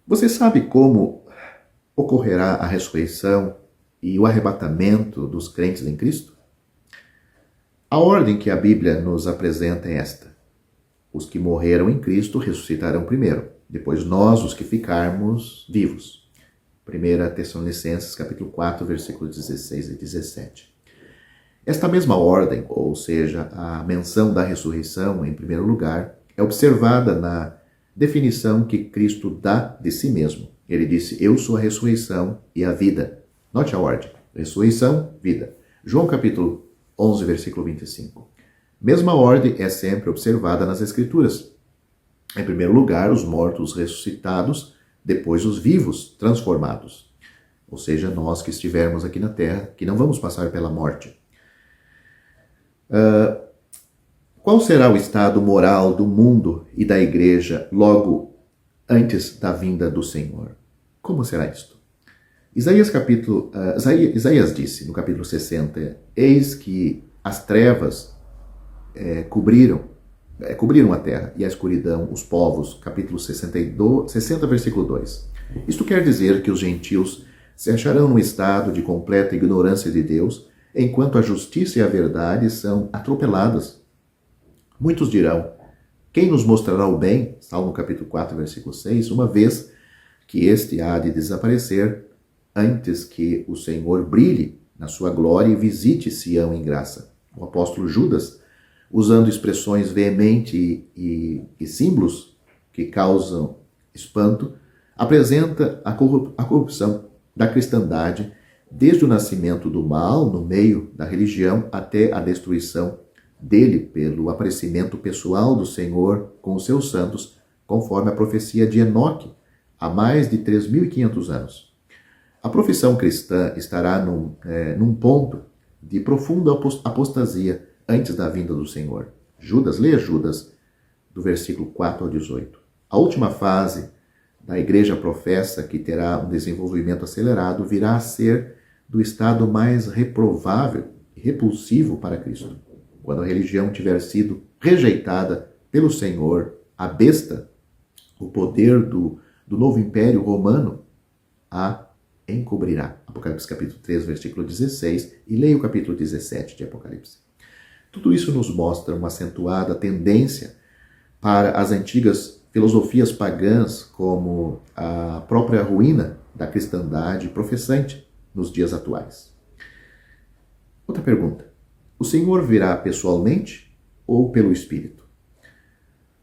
Você sabe como ocorrerá a ressurreição e o arrebatamento dos crentes em Cristo? A ordem que a Bíblia nos apresenta é esta: os que morreram em Cristo ressuscitarão primeiro, depois nós, os que ficarmos vivos. 1 Tessalonicenses capítulo 4, versículos 16 e 17. Esta mesma ordem, ou seja, a menção da ressurreição em primeiro lugar, é observada na definição que Cristo dá de si mesmo. Ele disse: eu sou a ressurreição e a vida. Note a ordem: ressurreição, vida. João capítulo 11, versículo 25. Mesma ordem é sempre observada nas Escrituras. Em primeiro lugar, os mortos ressuscitados, depois os vivos transformados. Ou seja, nós que estivermos aqui na terra, que não vamos passar pela morte. Qual será o estado moral do mundo e da igreja logo antes da vinda do Senhor? Como será isto? Isaías disse no capítulo 60: eis que as trevas cobriram a terra e a escuridão os povos. Capítulo 60, versículo 2. Isto quer dizer que os gentios se acharão num estado de completa ignorância de Deus, enquanto a justiça e a verdade são atropeladas. Muitos dirão: quem nos mostrará o bem? Salmo capítulo 4, versículo 6, uma vez que este há de desaparecer antes que o Senhor brilhe na sua glória e visite Sião em graça. O apóstolo Judas, usando expressões veementes e símbolos que causam espanto, apresenta a corrupção da cristandade desde o nascimento do mal no meio da religião até a destruição dele pelo aparecimento pessoal do Senhor com os seus santos, conforme a profecia de Enoque, há mais de 3.500 anos. A profissão cristã estará num ponto de profunda apostasia antes da vinda do Senhor. Leia Judas, do versículo 4 ao 18. A última fase da igreja professa que terá um desenvolvimento acelerado virá a ser do estado mais reprovável e repulsivo para Cristo. Quando a religião tiver sido rejeitada pelo Senhor, a besta, o poder do novo império romano, a encobrirá. Apocalipse capítulo 3, versículo 16, e leia o capítulo 17 de Apocalipse. Tudo isso nos mostra uma acentuada tendência para as antigas filosofias pagãs, como a própria ruína da cristandade professante nos dias atuais. Outra pergunta: o Senhor virá pessoalmente ou pelo Espírito?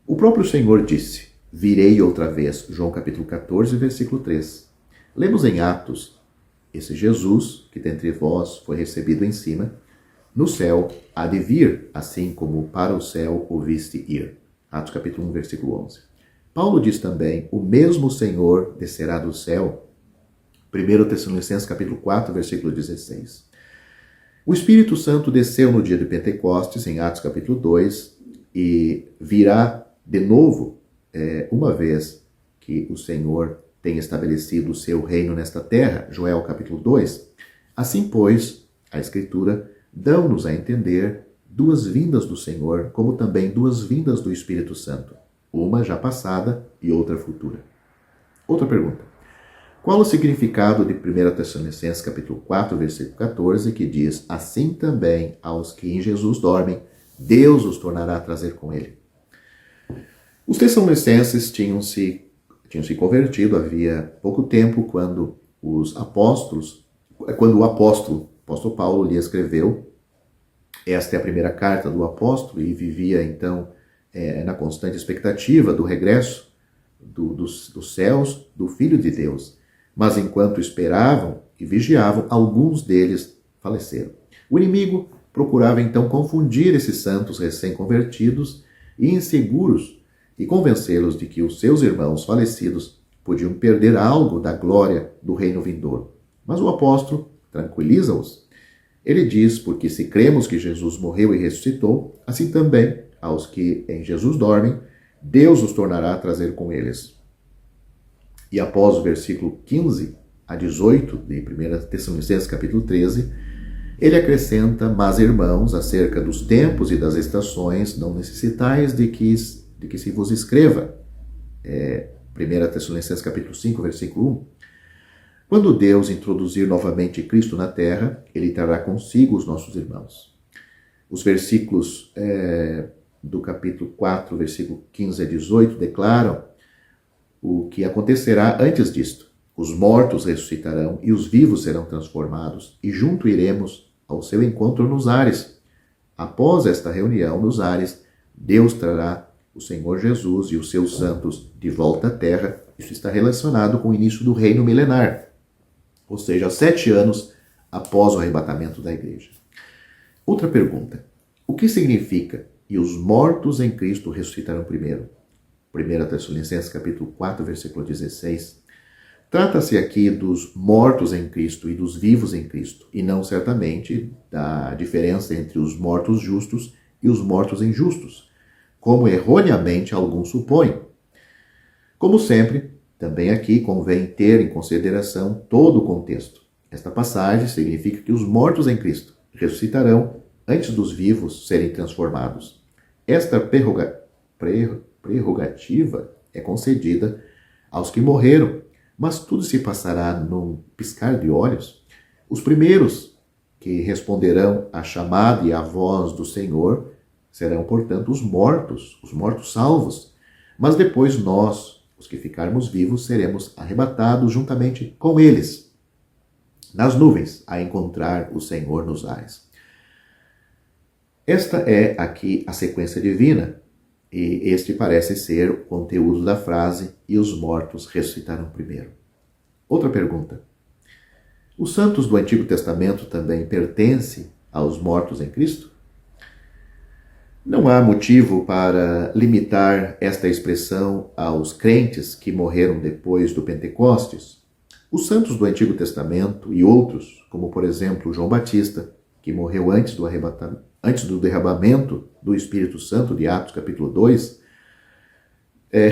O próprio Senhor disse: virei outra vez. João capítulo 14, versículo 3. Lemos em Atos: esse Jesus, que dentre vós foi recebido em cima, no céu há de vir, assim como para o céu o viste ir. Atos capítulo 1, versículo 11. Paulo diz também: o mesmo Senhor descerá do céu. 1 Tessalonicenses capítulo 4, versículo 16. O Espírito Santo desceu no dia de Pentecostes, em Atos capítulo 2, e virá de novo, uma vez que o Senhor tem estabelecido o seu reino nesta terra. Joel capítulo 2. Assim, pois, a Escritura dão-nos a entender duas vindas do Senhor, como também duas vindas do Espírito Santo, uma já passada e outra futura. Outra pergunta: qual o significado de 1 Tessalonicenses capítulo 4, versículo 14, que diz: assim também aos que em Jesus dormem, Deus os tornará a trazer com ele? Os tessalonicenses tinham se convertido havia pouco tempo, quando o apóstolo Paulo lhe escreveu. Esta é a primeira carta do apóstolo, e vivia então na constante expectativa do regresso dos céus do Filho de Deus. Mas enquanto esperavam e vigiavam, alguns deles faleceram. O inimigo procurava então confundir esses santos recém-convertidos e inseguros e convencê-los de que os seus irmãos falecidos podiam perder algo da glória do reino vindouro. Mas o apóstolo tranquiliza-os. Ele diz: porque se cremos que Jesus morreu e ressuscitou, assim também aos que em Jesus dormem, Deus os tornará a trazer com eles. E após o versículo 15 a 18 de 1 Tessalonicenses capítulo 13, ele acrescenta: mas irmãos, acerca dos tempos e das estações, não necessitais de que se vos escreva, 1 Tessalonicenses capítulo 5, versículo 1. Quando Deus introduzir novamente Cristo na terra, ele trará consigo os nossos irmãos. Os versículos do capítulo 4, versículo 15 a 18, declaram o que acontecerá antes disto. Os mortos ressuscitarão e os vivos serão transformados, e junto iremos ao seu encontro nos ares. Após esta reunião nos ares, Deus trará o Senhor Jesus e os seus santos de volta à terra. Isso está relacionado com o início do reino milenar, ou seja, 7 anos após o arrebatamento da igreja. Outra pergunta: o que significa "e os mortos em Cristo ressuscitarão primeiro"? 1 Tessalonicenses capítulo 4, versículo 16. Trata-se aqui dos mortos em Cristo e dos vivos em Cristo, e não certamente da diferença entre os mortos justos e os mortos injustos, como erroneamente alguns supõem. Como sempre, também aqui convém ter em consideração todo o contexto. Esta passagem significa que os mortos em Cristo ressuscitarão antes dos vivos serem transformados. Esta prerrogativa é concedida aos que morreram, mas tudo se passará num piscar de olhos. Os primeiros que responderão à chamada e à voz do Senhor serão, portanto, os mortos salvos. Mas depois nós, os que ficarmos vivos, seremos arrebatados juntamente com eles, nas nuvens, a encontrar o Senhor nos ares. Esta é aqui a sequência divina, e este parece ser o conteúdo da frase "e os mortos ressuscitarão primeiro". Outra pergunta: os santos do Antigo Testamento também pertencem aos mortos em Cristo? Não há motivo para limitar esta expressão aos crentes que morreram depois do Pentecostes. Os santos do Antigo Testamento e outros, como por exemplo João Batista, que morreu antes do derramamento do Espírito Santo, de Atos capítulo 2,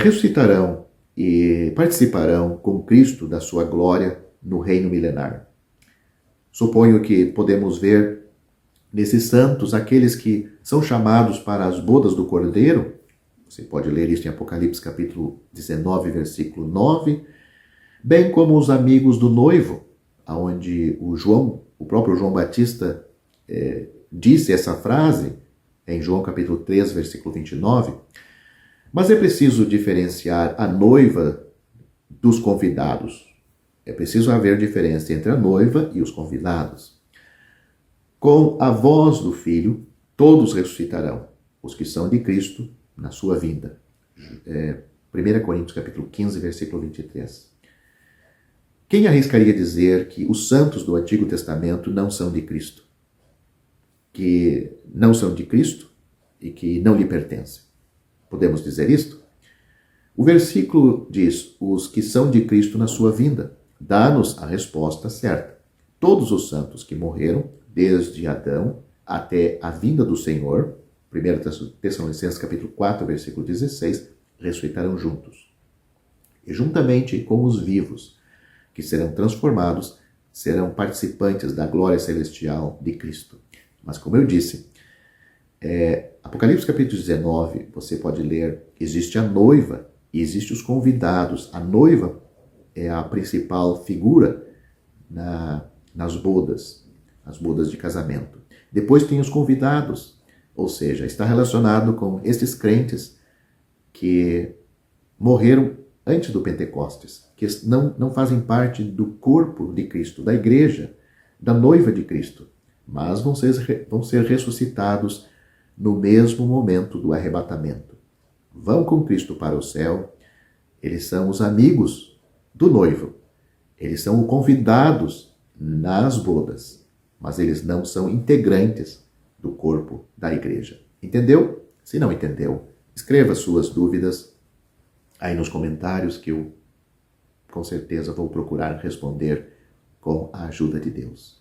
ressuscitarão e participarão com Cristo da sua glória no reino milenar. Suponho que podemos ver nesses santos aqueles que são chamados para as bodas do Cordeiro. Você pode ler isso em Apocalipse capítulo 19, versículo 9, bem como os amigos do noivo, onde o próprio João Batista disse essa frase em João capítulo 3, versículo 29, mas é preciso diferenciar a noiva dos convidados. É preciso haver diferença entre a noiva e os convidados. Com a voz do Filho, todos ressuscitarão, os que são de Cristo na sua vinda. 1 Coríntios capítulo 15, versículo 23. Quem arriscaria dizer que os santos do Antigo Testamento não são de Cristo? Que não são de Cristo e que não lhe pertencem? Podemos dizer isto? O versículo diz: os que são de Cristo na sua vinda. Dá-nos a resposta certa. Todos os santos que morreram, desde Adão até a vinda do Senhor, 1 Tessalonicenses capítulo 4, versículo 16, ressuscitarão juntos. E juntamente com os vivos, que serão transformados, serão participantes da glória celestial de Cristo. Mas como eu disse, Apocalipse capítulo 19, você pode ler, existe a noiva e existe os convidados. A noiva é a principal figura nas bodas, as bodas de casamento. Depois tem os convidados, ou seja, está relacionado com esses crentes que morreram antes do Pentecostes, que não fazem parte do corpo de Cristo, da igreja, da noiva de Cristo, mas vão ser ressuscitados no mesmo momento do arrebatamento. Vão com Cristo para o céu. Eles são os amigos do noivo. Eles são os convidados nas bodas, mas eles não são integrantes do corpo da igreja. Entendeu? Se não entendeu, escreva suas dúvidas aí nos comentários que eu com certeza vou procurar responder com a ajuda de Deus.